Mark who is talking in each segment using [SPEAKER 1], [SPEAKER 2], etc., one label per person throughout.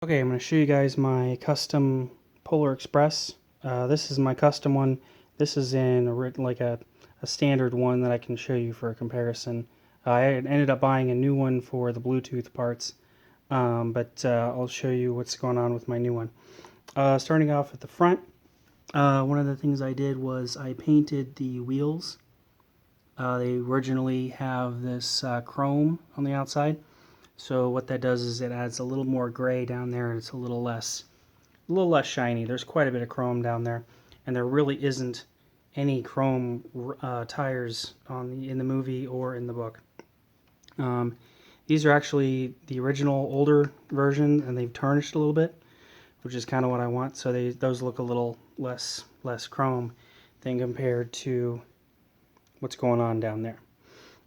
[SPEAKER 1] Okay, I'm going to show you guys my custom Polar Express. This is my custom one. This is in a standard one that I can show you for a comparison. I ended up buying a new one for the Bluetooth parts, but I'll show you what's going on with my new one. Starting off at the front, one of the things I did was I painted the wheels. They originally have this chrome on the outside. So what that does is it adds a little more gray down there, and it's a little less shiny. There's quite a bit of chrome down there, and there really isn't any chrome tires in the movie or in the book. These are actually the original older version, and they've tarnished a little bit, which is kind of what I want. So those look a little less chrome than compared to what's going on down there.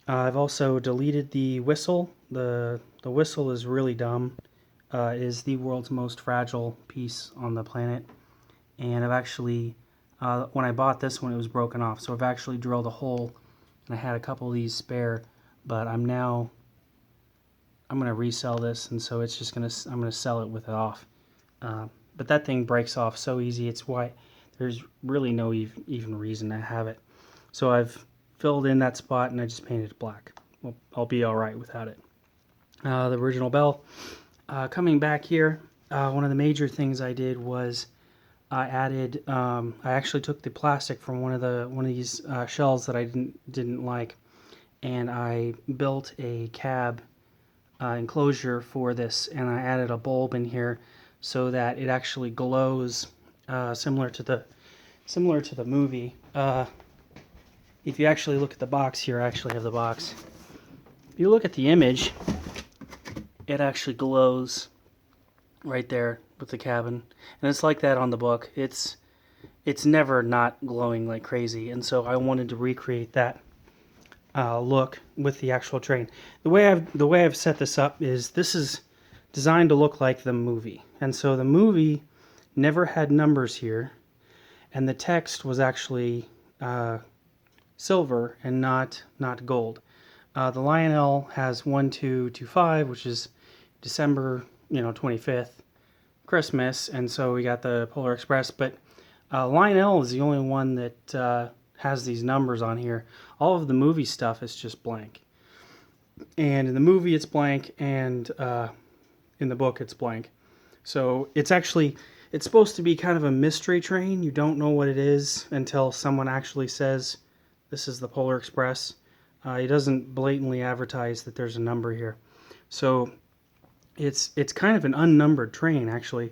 [SPEAKER 1] I've also deleted the whistle. The whistle is really dumb. It is the world's most fragile piece on the planet. And I've actually, when I bought this one, it was broken off. So I've actually drilled a hole, and I had a couple of these spare, but I'm going to resell this, and so I'm going to sell it with it off. But that thing breaks off so easy. It's why there's really no even reason to have it. So I've filled in that spot, and I just painted it black. Well, I'll be all right without it. The original bell. Coming back here, one of the major things I did was I added. I actually took the plastic from one of these shells that I didn't like, and I built a cab enclosure for this, and I added a bulb in here so that it actually glows, similar to the movie. If you actually look at the box here, I actually have the box. If you look at the image, it actually glows right there with the cabin, and it's like that on the book. It's never not glowing like crazy, and so I wanted to recreate that look with the actual train. The way I've set this up is this is designed to look like the movie, and so the movie never had numbers here, and the text was actually silver and not gold. The Lionel has 1225, which is December 25th, Christmas, and so we got the Polar Express. But Lionel is the only one that has these numbers on here. All of the movie stuff is just blank, and in the movie it's blank, and in the book it's blank. So it's supposed to be kind of a mystery train. You don't know what it is until someone actually says, "This is the Polar Express." It doesn't blatantly advertise that there's a number here. So it's kind of an unnumbered train, actually.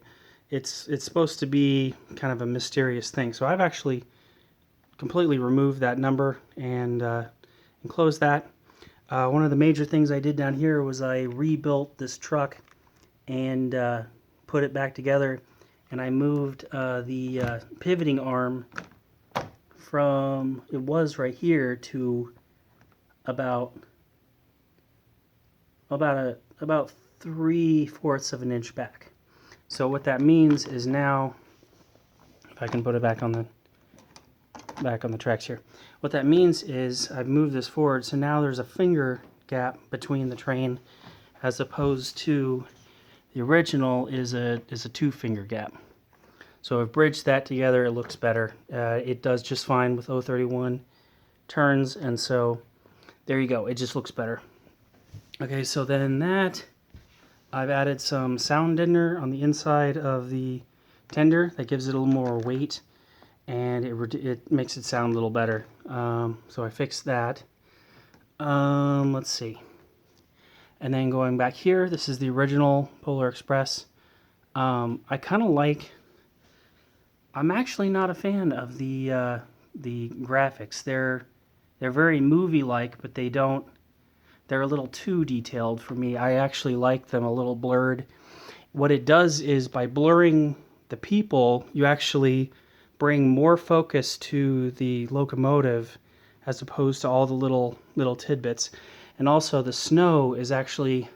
[SPEAKER 1] It's supposed to be kind of a mysterious thing. So I've actually completely removed that number and enclosed that. One of the major things I did down here was I rebuilt this truck and put it back together, and I moved the pivoting arm from, it was right here, to about 3/4 of an inch back. So what that means is now, if I can put it back on the tracks here, what that means is I've moved this forward, so now there's a finger gap between the train, as opposed to the original is a 2-finger gap. So I've bridged that together. It looks better. It does just fine with 031 turns, and so there you go. It just looks better. Okay, so then I've added some sound deadener on the inside of the tender. That gives it a little more weight, and it makes it sound a little better. So I fixed that. Let's see. And then going back here, this is the original Polar Express. I kind of like. I'm actually not a fan of the graphics. They're very movie-like, but they're a little too detailed for me. I actually like them a little blurred. What it does is, by blurring the people, you actually bring more focus to the locomotive as opposed to all the little tidbits. And also the snow is actually,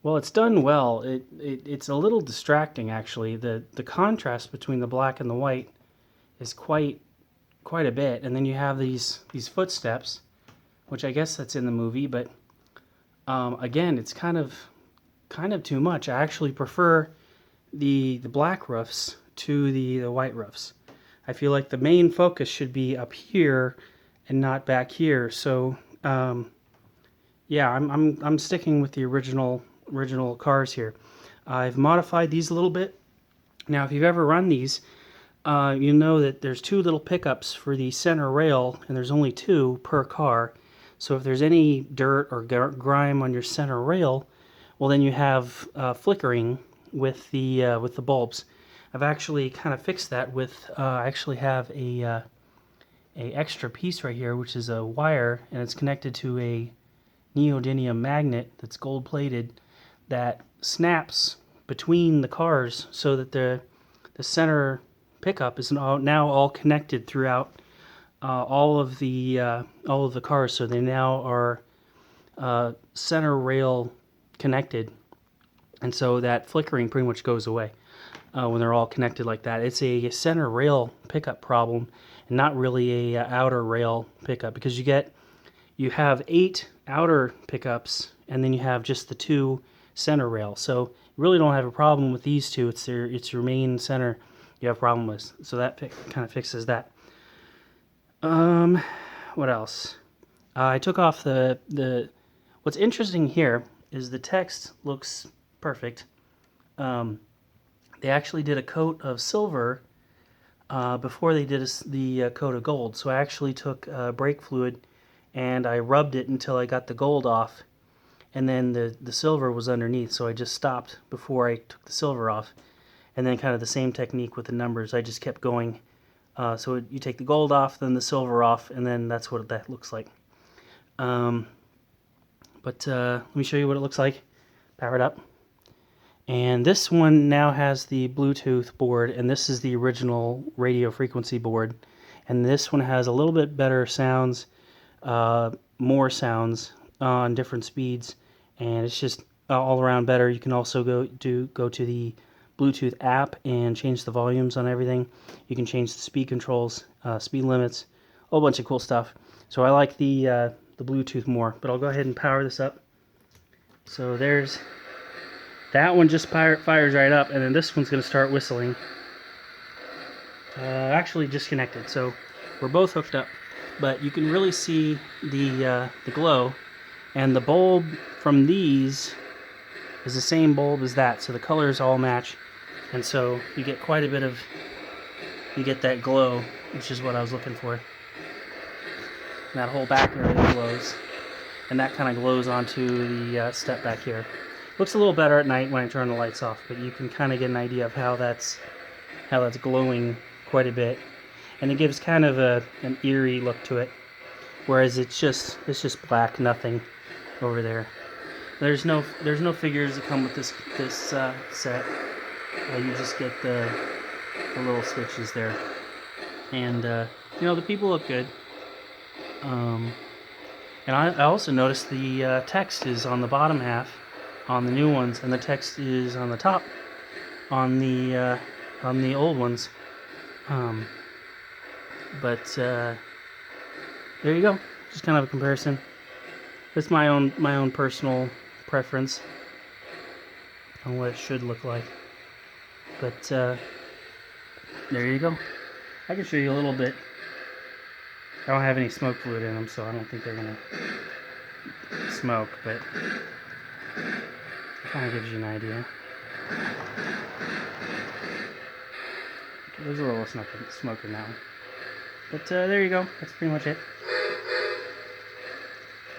[SPEAKER 1] well, it's done well. It's a little distracting, actually. The contrast between the black and the white is quite a bit. And then you have these footsteps, which I guess that's in the movie, but again, it's kind of kind of too much. I actually prefer the black roofs to the white roofs. I feel like the main focus should be up here and not back here. So yeah, I'm sticking with the original cars here. I've modified these a little bit. Now, if you've ever run these, you know that there's two little pickups for the center rail, and there's only two per car. So if there's any dirt or grime on your center rail, well, then you have flickering with the bulbs. I've actually kind of fixed that with I actually have a extra piece right here, which is a wire, and it's connected to a neodymium magnet that's gold plated that snaps between the cars so that the center pickup is now all connected throughout all of the cars. So they now are center rail connected, and so that flickering pretty much goes away when they're all connected like that. It's a center rail pickup problem, and not really a outer rail pickup, because you have 8 outer pickups, and then you have just the 2 center rail. So you really don't have a problem with these two. It's your main center you have a problem with. So that kind of fixes that. What else? I took off the. What's interesting here is the text looks perfect. They actually did a coat of silver before they did the coat of gold. So I actually took brake fluid and I rubbed it until I got the gold off, and then the silver was underneath, so I just stopped before I took the silver off. And then kind of the same technique with the numbers, I just kept going. So you take the gold off, then the silver off, and then that's what that looks like. But let me show you what it looks like. Power it up. And this one now has the Bluetooth board, and this is the original radio frequency board. And this one has a little bit better sounds, more sounds on different speeds, and it's just all around better. You can also go to the Bluetooth app and change the volumes on everything. You can change the speed controls, speed limits, a whole bunch of cool stuff. So I like the Bluetooth more, but I'll go ahead and power this up. So there's that one, just fires right up, and then this one's going to start whistling. Actually disconnected, so we're both hooked up, but you can really see the glow, and the bulb from these is the same bulb as that, so the colors all match, and so you get quite a bit of, you get that glow, which is what I was looking for. And that whole back area glows, and that kind of glows onto the step back here. Looks a little better at night when I turn the lights off, but you can kind of get an idea of how that's glowing quite a bit, and it gives kind of an eerie look to it. Whereas it's just black, nothing over there. There's no figures that come with this set. You just get the little switches there, and you know, the people look good. And I also noticed the text is on the bottom half on the new ones, and the text is on the top on the old ones. But there you go. Just kind of a comparison. It's my own personal preference on what it should look like. But there you go. I can show you a little bit. I don't have any smoke fluid in them, so I don't think they're gonna smoke, but it kind of gives you an idea. Okay, there's a little smoke in that one. But there you go. That's pretty much it.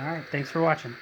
[SPEAKER 1] Alright, thanks for watching.